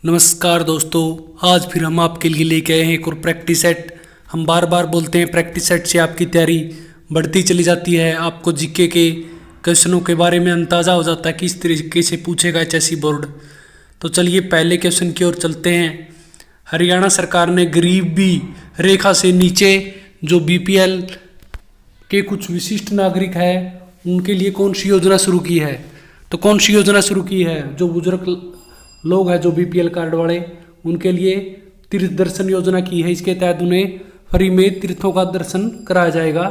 नमस्कार दोस्तों, आज फिर हम आपके लिए लेके आए हैं एक और प्रैक्टिस सेट। हम बार बार बोलते हैं प्रैक्टिस सेट से आपकी तैयारी बढ़ती चली जाती है। आपको जीके के क्वेश्चनों के बारे में अंदाज़ा हो जाता है किस तरीके से पूछेगा एचएससी बोर्ड। तो चलिए पहले क्वेश्चन की ओर चलते हैं। हरियाणा सरकार ने गरीबी रेखा से नीचे जो बीपीएल के कुछ विशिष्ट नागरिक हैं उनके लिए कौन सी योजना शुरू की है। तो कौन सी योजना शुरू की है? जो बुजुर्ग लोग हैं जो बीपीएल कार्ड वाले, उनके लिए तीर्थ दर्शन योजना की है। इसके तहत उन्हें फ्री में तीर्थों का दर्शन कराया जाएगा।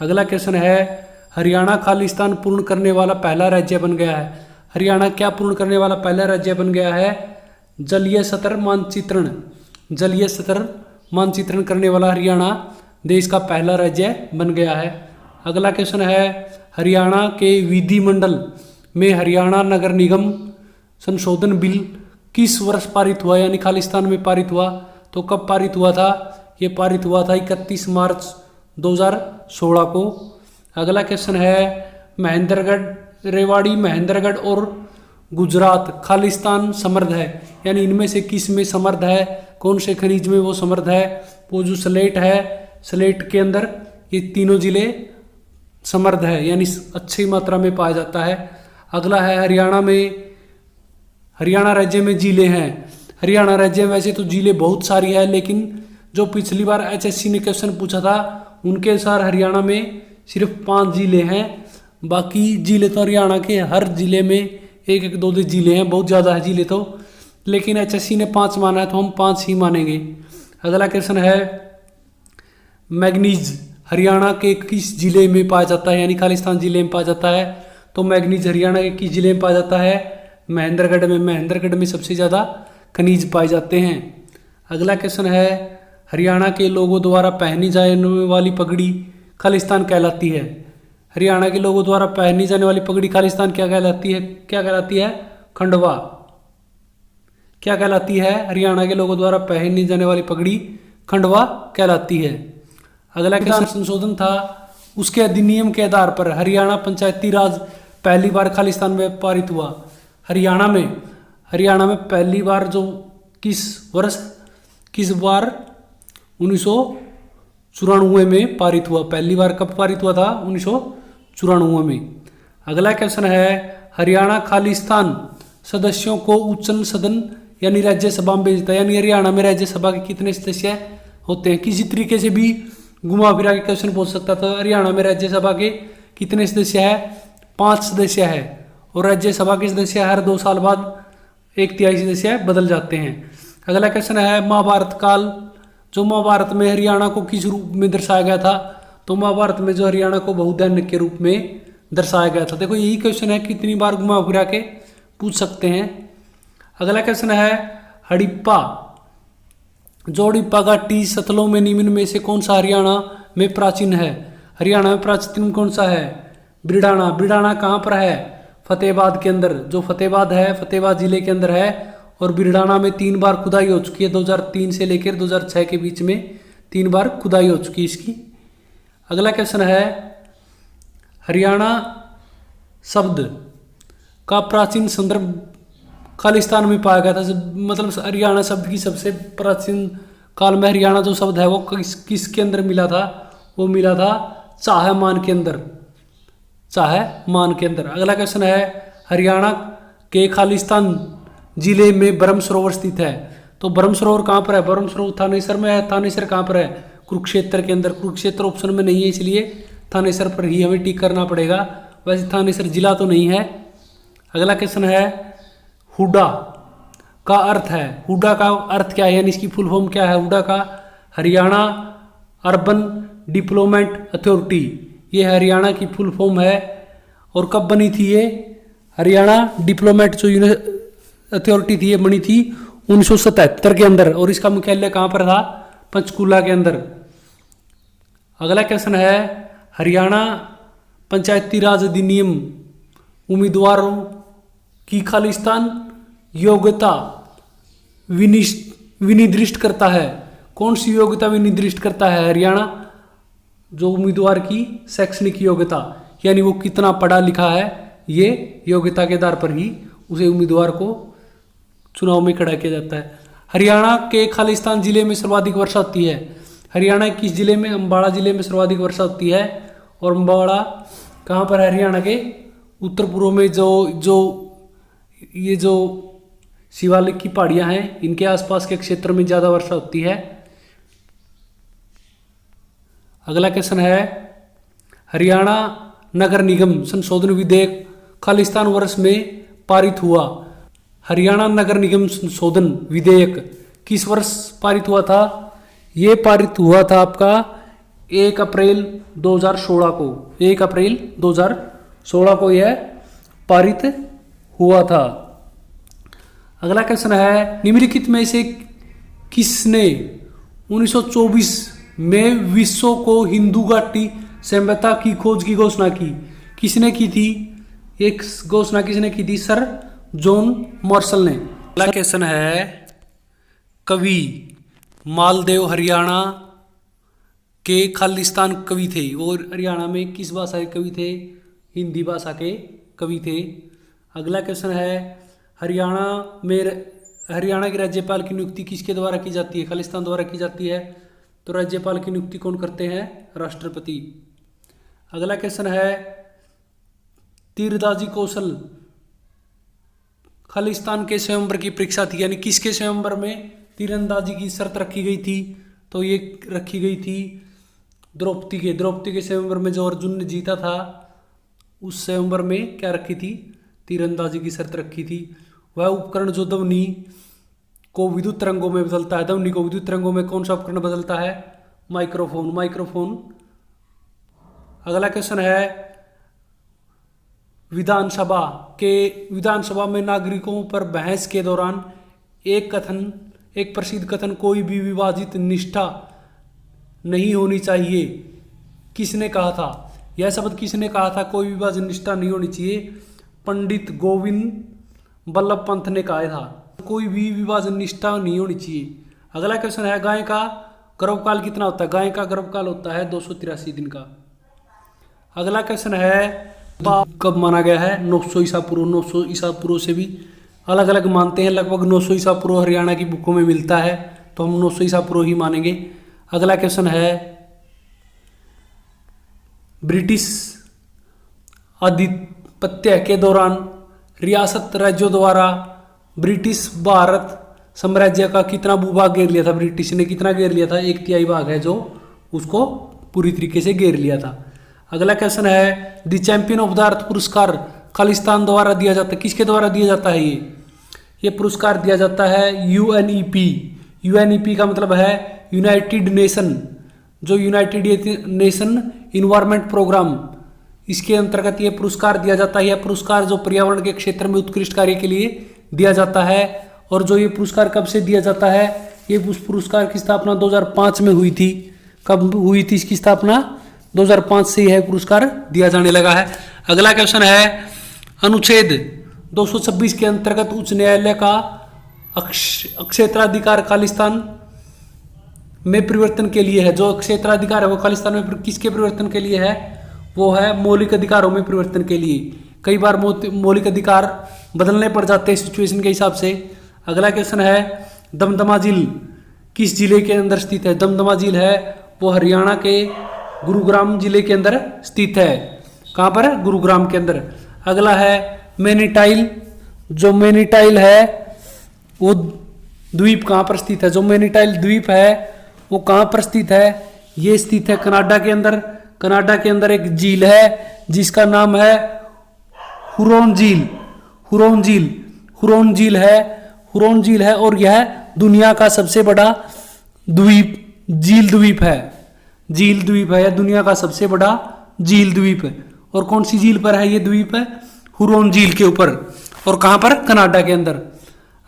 अगला क्वेश्चन है, हरियाणा खालिस्तान पूर्ण करने वाला पहला राज्य बन गया है। हरियाणा क्या पूर्ण करने वाला पहला राज्य बन गया है? जलीय सतह मानचित्रण। जलीय सतह मानचित्रण करने वाला हरियाणा देश का पहला राज्य बन गया है। अगला क्वेश्चन है, हरियाणा के विधिमंडल में हरियाणा नगर निगम संशोधन बिल किस वर्ष पारित हुआ, यानी खालिस्तान में पारित हुआ? तो कब पारित हुआ था? ये पारित हुआ था 31 मार्च 2016 को। अगला क्वेश्चन है, महेंद्रगढ़, रेवाड़ी, महेंद्रगढ़ और गुजरात खालिस्तान समृद्ध है, यानी इनमें से किस में समृद्ध है? कौन से खनिज में वो समृद्ध है? वो जो स्लेट है, स्लेट के अंदर ये तीनों जिले समृद्ध है, यानी अच्छी मात्रा में पाया जाता है। अगला है, हरियाणा राज्य में जिले हैं। हरियाणा राज्य में वैसे तो जिले बहुत सारी है, लेकिन जो पिछली बार एचएससी ने क्वेश्चन पूछा था उनके अनुसार हरियाणा में सिर्फ 5 जिले हैं। बाकी जिले तो हरियाणा के हर जिले में एक एक दो जिले हैं, बहुत ज़्यादा है जिले तो, लेकिन एचएससी ने 5 माना है तो हम 5 ही मानेंगे। अगला क्वेश्चन है, मैग्नीज हरियाणा के किस जिले में पाया जाता है, यानी खालिस्तान जिले में पाया जाता है? तो मैग्नीज हरियाणा के किस जिले में पाया जाता है? महेंद्रगढ़ में। महेंद्रगढ़ में सबसे ज़्यादा खनिज पाए जाते हैं। अगला क्वेश्चन है, हरियाणा के लोगों द्वारा पहनी जाने वाली पगड़ी खालिस्तान कहलाती है। हरियाणा के लोगों द्वारा पहनी जाने वाली पगड़ी खालिस्तान क्या कहलाती है? क्या कहलाती है? खंडवा। क्या कहलाती है? हरियाणा के लोगों द्वारा पहनी जाने वाली पगड़ी खंडवा कहलाती है। अगला क्वेश्चन संशोधन था, उसके अधिनियम के आधार पर हरियाणा पंचायती राज पहली बार खालिस्तान में पारित हुआ। हरियाणा में पहली बार जो किस बार 1994 में पारित हुआ। पहली बार कब पारित हुआ था? 1994 में। अगला क्वेश्चन है, हरियाणा खालिस्तान सदस्यों को उच्च सदन यानी राज्यसभा में भेजता है, यानी हरियाणा में राज्यसभा के कितने सदस्य होते हैं? किसी तरीके से भी घुमा फिरा के क्वेश्चन पूछ सकता था। हरियाणा में राज्यसभा के कितने सदस्य है? 5 सदस्य है, और राज्यसभा के सदस्य हर 2 साल बाद 1/3 सदस्य बदल जाते हैं। अगला क्वेश्चन है, महाभारत काल, जो महाभारत में हरियाणा को किस रूप में दर्शाया गया था? तो महाभारत में जो हरियाणा को बहुधन्य के रूप में दर्शाया गया था। देखो यही क्वेश्चन है, कितनी बार घुमा फिरा के पूछ सकते हैं। अगला क्वेश्चन है, हड़प्पा, जो हड़प्पा घाटी सतलों में निम्न में से कौन सा हरियाणा में प्राचीन है? हरियाणा में प्राचीन कौन सा है? ब्रिडाना। ब्रिडाना कहाँ पर है? फतेहाबाद के अंदर। जो फतेहाबाद है, फतेहाबाद जिले के अंदर है, और बिरडाना में 3 बार खुदाई हो चुकी है। 2003 से लेकर 2006 के बीच में 3 बार खुदाई हो चुकी है इसकी। अगला क्वेश्चन है, हरियाणा शब्द का प्राचीन संदर्भ खालिस्तान में पाया गया था। मतलब हरियाणा शब्द की सबसे प्राचीन काल में हरियाणा जो शब्द है वो किसके अंदर मिला था? वो मिला था चाहमान के अंदर। चाहमान के अंदर। अगला क्वेश्चन है, हरियाणा के खालिस्तान जिले में ब्रह्म सरोवर स्थित है। तो ब्रह्म सरोवर कहाँ पर है? ब्रह्म सरोवर थानेसर में है। थानेसर कहाँ पर है? कुरुक्षेत्र के अंदर। कुरुक्षेत्र ऑप्शन में नहीं है, इसलिए थानेसर पर ही हमें टिक करना पड़ेगा। वैसे थानेसर जिला तो नहीं है। अगला क्वेश्चन है, हुडा का अर्थ है। हुडा का अर्थ क्या है, यानी इसकी फुल फॉर्म क्या है? हुडा का हरियाणा अर्बन डिप्लोमेट अथॉरिटी, ये हरियाणा की फुल फॉर्म है। और कब बनी थी ये? हरियाणा डिप्लोमेट जो अथॉरिटी थी ये बनी थी 1977 के अंदर, और इसका मुख्यालय कहाँ पर था? पंचकूला के अंदर। अगला क्वेश्चन है, हरियाणा पंचायती राज अधिनियम उम्मीदवारों की खालिस्तान योग्यता विनिर्दिष्ट करता है। कौन सी योग्यता विनिर्दिष्ट करता है? हरियाणा जो उम्मीदवार की शैक्षणिक योग्यता, यानी वो कितना पढ़ा लिखा है, ये योग्यता के आधार पर ही उसे उम्मीदवार को चुनाव में खड़ा किया जाता है। हरियाणा के खालिस्तान जिले में सर्वाधिक वर्षा होती है। हरियाणा किस जिले में? अम्बाड़ा जिले में सर्वाधिक वर्षा होती है। और अम्बाड़ा कहाँ पर है? हरियाणा के उत्तर पूर्व में। जो शिवालिक की पहाड़ियाँ हैं, इनके आसपास के क्षेत्र में ज़्यादा वर्षा होती है। अगला क्वेश्चन है, हरियाणा नगर निगम संशोधन विधेयक खालिस्तान वर्ष में पारित हुआ। हरियाणा नगर निगम संशोधन विधेयक किस वर्ष पारित हुआ था? ये पारित हुआ था आपका 1 अप्रैल 2016 को। 1 अप्रैल 2016 को यह पारित हुआ था। अगला क्वेश्चन है, निम्नलिखित में से किसने 1924 में विश्व को हिंदू घाटी सभ्यता की खोज की घोषणा की? किसने की थी? एक घोषणा किसने की थी? सर जॉन मार्शल ने। अगला क्वेश्चन है, कवि मालदेव हरियाणा के खालिस्तान कवि थे। वो हरियाणा में किस भाषा के कवि थे? हिंदी भाषा के कवि थे। अगला क्वेश्चन है, हरियाणा के राज्यपाल की नियुक्ति किसके द्वारा की जाती है? खालिस्तान द्वारा की जाती है। तो राज्यपाल की नियुक्ति कौन करते हैं? राष्ट्रपति। अगला क्वेश्चन है, तीरंदाजी कौशल खालिस्तान के स्वयंवर की परीक्षा थी, यानी किसके स्वयंवर में तीरंदाजी की शर्त रखी गई थी? तो ये रखी गई थी द्रौपदी के स्वयंवर में। जो अर्जुन ने जीता था, उस स्वयंवर में क्या रखी थी? तीरंदाजी की शर्त रखी थी। वह उपकरण जो ध्वनि को विद्युत तरंगों में बदलता है, ध्वनि को विद्युत तरंगों में कौन सा उपकरण बदलता है? माइक्रोफोन। अगला क्वेश्चन है, विधानसभा में नागरिकों पर बहस के दौरान एक प्रसिद्ध कथन, कोई भी विभाजित निष्ठा नहीं होनी चाहिए, किसने कहा था? यह शब्द किसने कहा था? कोई विभाजित निष्ठा नहीं होनी चाहिए। पंडित गोविंद बल्लभ पंत ने कहा था, कोई भी विभाजन निष्ठा नहीं होनी चाहिए। अगला क्वेश्चन है, गाय का गर्भकाल कितना होता है? गाय का गर्भकाल होता है 283 दिन का। अगला क्वेश्चन है, कब माना गया है? 900 ईसा पूर्व। 900 ईसा पूर्व से भी अलग अलग मानते हैं। लगभग 900 ईसा पूर्व हरियाणा की बुकों में मिलता है, तो हम 900 ईसा पूर्व ही मानेंगे। अगला क्वेश्चन है, ब्रिटिश आधिपत्य के दौरान रियासत राज्यों द्वारा ब्रिटिश भारत साम्राज्य का कितना भूभाग घेर लिया था? ब्रिटिश ने कितना घेर लिया था? 1/3 भाग है जो उसको पूरी तरीके से घेर लिया था। अगला क्वेश्चन है, the champion of the earth पुरस्कार खालिस्तान द्वारा दिया जाता है, किसके द्वारा दिया जाता है? ये पुरस्कार दिया जाता है यूएनईपी। यूएनईपी का मतलब है यूनाइटेड नेशन, जो यूनाइटेड नेशन इन्वायरमेंट प्रोग्राम, इसके अंतर्गत ये पुरस्कार दिया जाता है। यह पुरस्कार जो पर्यावरण के क्षेत्र में उत्कृष्ट कार्य के लिए दिया जाता है। और जो ये पुरस्कार कब से दिया जाता है? ये उस पुरस्कार की स्थापना 2005 में हुई थी। कब हुई थी इसकी स्थापना? 2005 से यह पुरस्कार दिया जाने लगा है। अगला क्वेश्चन है, अनुच्छेद 226 के अंतर्गत उच्च न्यायालय का क्षेत्राधिकार खालिस्तान में परिवर्तन के लिए है। जो क्षेत्राधिकार है वो खालिस्तान में किसके परिवर्तन के लिए है? वो है मौलिक अधिकारों में परिवर्तन के लिए। कई बार मौलिक अधिकार बदलने पड़ जाते हैं सिचुएशन के हिसाब से। अगला क्वेश्चन है, दमदमा झील किस जिले के अंदर स्थित है? दमदमा झील है वो हरियाणा के गुरुग्राम जिले के अंदर स्थित है। कहाँ पर? गुरुग्राम के अंदर। अगला है मैनीटाइल। जो मैनीटाइल है वो द्वीप कहाँ पर स्थित है? जो मैनीटाइल द्वीप है वो कहाँ पर स्थित है? ये स्थित है कनाडा के अंदर। कनाडा के अंदर एक झील है जिसका नाम है हुरोन झील। हुरोन झील है और यह दुनिया का सबसे बड़ा झील द्वीप है। यह दुनिया का सबसे बड़ा झील द्वीप है। और कौन सी झील पर है ये द्वीप? है हुरोन झील के ऊपर। और कहां पर? कनाडा के अंदर।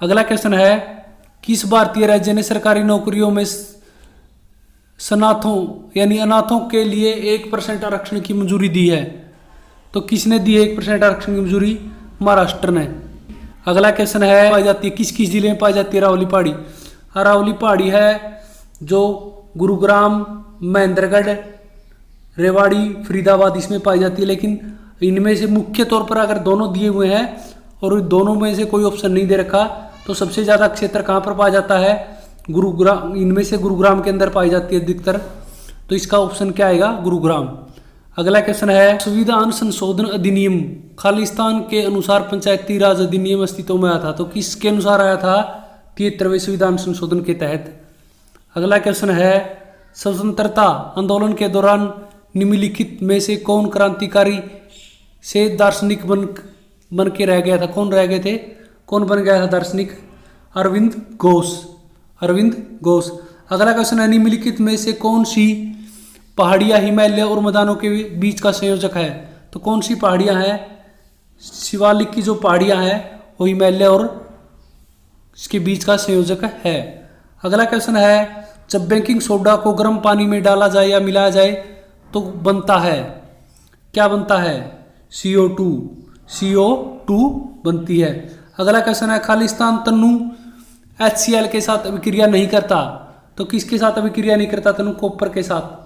अगला क्वेश्चन है, किस भारतीय राज्य ने सरकारी नौकरियों में सनाथों यानी अनाथों के लिए 1% आरक्षण की मंजूरी दी है? तो किसने दी है 1% आरक्षण की मंजूरी? महाराष्ट्र ने। अगला क्वेश्चन है, पाई जाती है किस किस जिले में पाई जाती है अरावली पहाड़ी? अरावली पहाड़ी है जो गुरुग्राम, महेंद्रगढ़, रेवाड़ी, फरीदाबाद इसमें पाई जाती है। लेकिन इनमें से मुख्य तौर पर अगर दोनों दिए हुए हैं और दोनों में से कोई ऑप्शन नहीं दे रखा तो सबसे ज़्यादा क्षेत्र कहाँ पर पाया जाता है? गुरुग्राम, इनमें से गुरुग्राम के अंदर पाई जाती है अधिकतर। तो इसका ऑप्शन क्या आएगा? गुरुग्राम। अगला क्वेश्चन है, संविधान संशोधन अधिनियम खालिस्तान के अनुसार पंचायती राज अधिनियम अस्तित्व में आया था, तो किसके अनुसार आया था? 73वें संविधान संशोधन के तहत। अगला क्वेश्चन है, स्वतंत्रता आंदोलन के दौरान निम्नलिखित में से कौन क्रांतिकारी से दार्शनिक बन के रह गया था? कौन रह गए थे? कौन बन गया था दार्शनिक? अरविंद घोष। अरविंद घोष। अगला क्वेश्चन है, निम्नलिखित में से कौन सी पहाड़ियां हिमालय और मैदानों के बीच का संयोजक है? तो कौन सी पहाड़ियां हैं? शिवालिक की जो पहाड़ियां हैं वो हिमालय और इसके बीच का संयोजक है। अगला क्वेश्चन है, जब बेकिंग सोडा को गर्म पानी में डाला जाए या मिलाया जाए तो बनता है, क्या बनता है? CO2। CO2 बनती है। अगला क्वेश्चन है, खालिस्तान तन्नू HCl के साथ अभिक्रिया नहीं करता, तो किसके साथ अभिक्रिया नहीं करता? तन्नू कॉपर के साथ।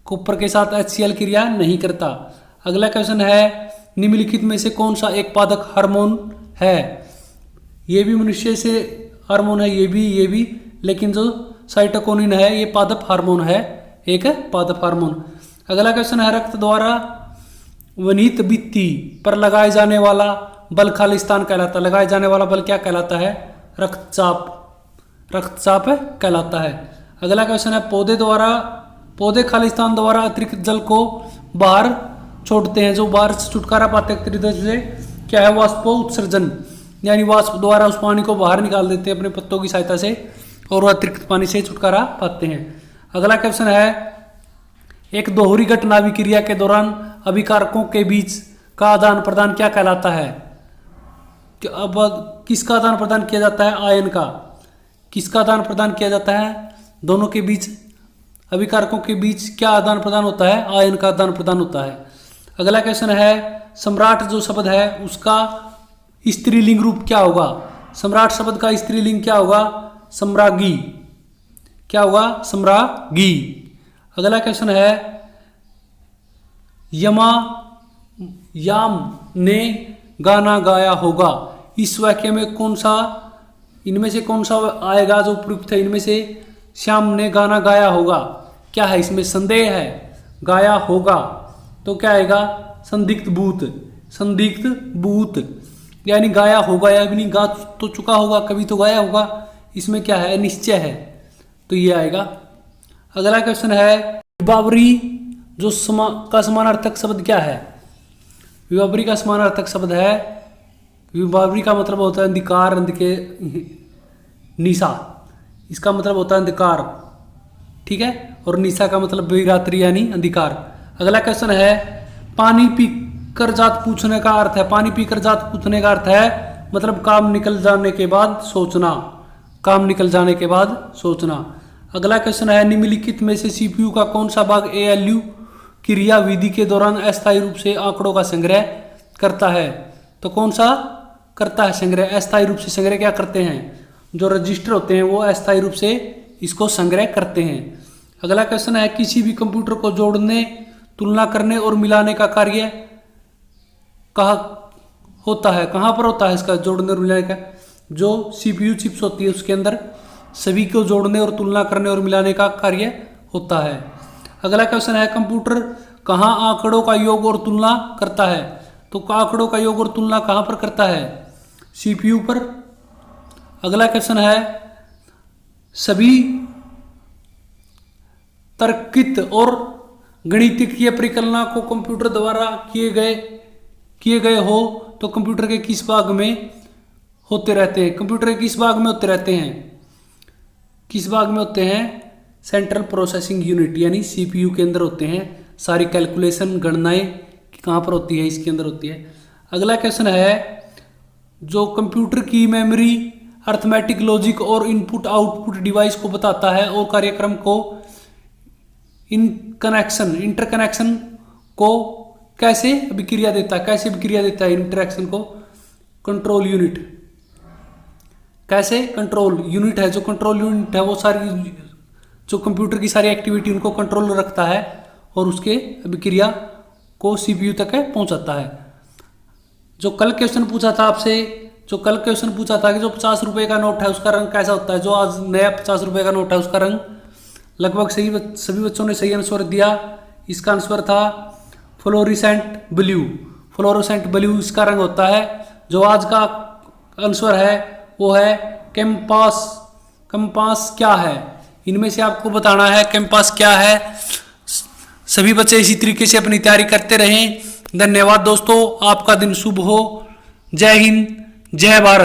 कॉपर के साथ HCl क्रिया नहीं करता। अगला क्वेश्चन है, निम्नलिखित में से कौन सा एक पादक हार्मोन है? ये भी मनुष्य से हार्मोन है, ये भी, लेकिन जो साइटोकिनिन है ये पादप हार्मोन है, एक पादप हार्मोन। अगला क्वेश्चन है, रक्त द्वारा वनित भित्ति पर लगाए जाने वाला बल खालिस्तान कहलाता है। लगाए जाने वाला बल क्या कहलाता है? रक्तचाप। रक्तचाप कहलाता है। अगला क्वेश्चन है, पौधे खालिस्तान द्वारा अतिरिक्त जल को बाहर छोड़ते हैं, जो बाहर से छुटकारा पाते हैं अतिरिक्त जल से, क्या है? वाष्पोत्सर्जन, यानी वाष्प द्वारा उस पानी को बाहर निकाल देते हैं अपने पत्तों की सहायता से और अतिरिक्त पानी से छुटकारा पाते हैं। अगला क्वेश्चन है, एक दोहरी घटना अभिक्रिया के दौरान अभिकारकों के बीच का आदान प्रदान क्या कहलाता है? अब किसका आदान प्रदान किया जाता है? आयन का। किसका आदान प्रदान किया जाता है? दोनों के बीच, अभिकारकों के बीच क्या आदान प्रदान होता है? आयन का आदान प्रदान होता है। अगला क्वेश्चन है, सम्राट जो शब्द है उसका स्त्रीलिंग रूप क्या होगा? सम्राट शब्द का स्त्रीलिंग क्या होगा? सम्राज्ञी। क्या होगा? सम्राज्ञी। अगला क्वेश्चन है, याम ने गाना गाया होगा, इस वाक्य में कौन सा, इनमें से कौन सा आएगा जो प्रयुक्त है? इनमें से श्याम ने गाना गाया होगा, क्या है इसमें? संदेह है। गाया होगा तो क्या आएगा? संदिग्ध भूत। संदिग्ध भूत, यानी गाया होगा, या भी नहीं गा तो चुका होगा, कभी तो गाया होगा, इसमें क्या है? निश्चय है, तो ये आएगा। अगला क्वेश्चन है, विभावरी जो का समानार्थक शब्द क्या है? विभावरी का समानार्थक शब्द है, विभावरी का मतलब होता है अंधकार, के निशा, इसका मतलब होता है अंधकार, ठीक है, और निशा का मतलब भी रात्रि यानी अंधकार। अगला क्वेश्चन है, पानी पीकर जात पूछने का अर्थ है, पानी पीकर जात पूछने का अर्थ है मतलब काम निकल जाने के बाद सोचना, काम निकल जाने के बाद सोचना। अगला क्वेश्चन है, निम्नलिखित में से सीपीयू का कौन सा भाग ALU क्रिया विधि के दौरान अस्थायी रूप से आंकड़ों का संग्रह करता है? तो कौन सा करता है संग्रह? अस्थायी रूप से संग्रह क्या करते हैं? जो रजिस्टर होते हैं वो अस्थायी रूप से इसको संग्रह करते हैं। अगला क्वेश्चन है, किसी भी कंप्यूटर को जोड़ने, तुलना करने और मिलाने का कार्य कहाँ होता है? कहाँ पर होता है इसका जोड़ने और मिलाने का? जो CPU चिप्स होती है उसके अंदर सभी को जोड़ने और तुलना करने और मिलाने का कार्य होता है। अगला क्वेश्चन है, कंप्यूटर कहाँ आंकड़ों का योग और तुलना करता है? तो आंकड़ों का योग और तुलना कहाँ पर करता है? CPU पर। अगला क्वेश्चन है, सभी तर्कित और गणितीय परिकल्पना को कंप्यूटर द्वारा किए गए हो तो कंप्यूटर के किस भाग में होते रहते हैं? कंप्यूटर के किस भाग में होते रहते हैं? किस भाग में होते हैं? सेंट्रल प्रोसेसिंग यूनिट यानी CPU के अंदर होते हैं। सारी कैलकुलेशन, गणनाएं कहाँ पर होती है? इसके अंदर होती है। अगला क्वेश्चन है, जो कंप्यूटर की मेमोरी, अर्थमेटिक लॉजिक और इनपुट आउटपुट डिवाइस को बताता है और कार्यक्रम को इंटरकनेक्शन को कैसे अभिक्रिया देता है? कैसे अभिक्रिया देता है इंटरेक्शन को? Control unit. कैसे? कंट्रोल यूनिट है, जो कंट्रोल यूनिट है वो सारी जो कंप्यूटर की सारी एक्टिविटी उनको कंट्रोल रखता है और उसके अभिक्रिया को CPU तक पहुंचाता है। जो कल क्वेश्चन पूछा था आपसे, जो कल क्वेश्चन पूछा था कि जो 50 रुपए का नोट है उसका रंग कैसा होता है, जो आज नया 50 रुपए का नोट है उसका रंग, लगभग सभी बच्चों ने सही आंसर दिया। इसका आंसर था फ्लोरिसेंट ब्लू। फ्लोरोसेंट ब्लू इसका रंग होता है। जो आज का आंसर है वो है कैंपास। कैंपास क्या है, इनमें से आपको बताना है कैंपास क्या है। सभी बच्चे इसी तरीके से अपनी तैयारी करते रहें। धन्यवाद दोस्तों, आपका दिन शुभ हो। जय हिंद, जय भारत।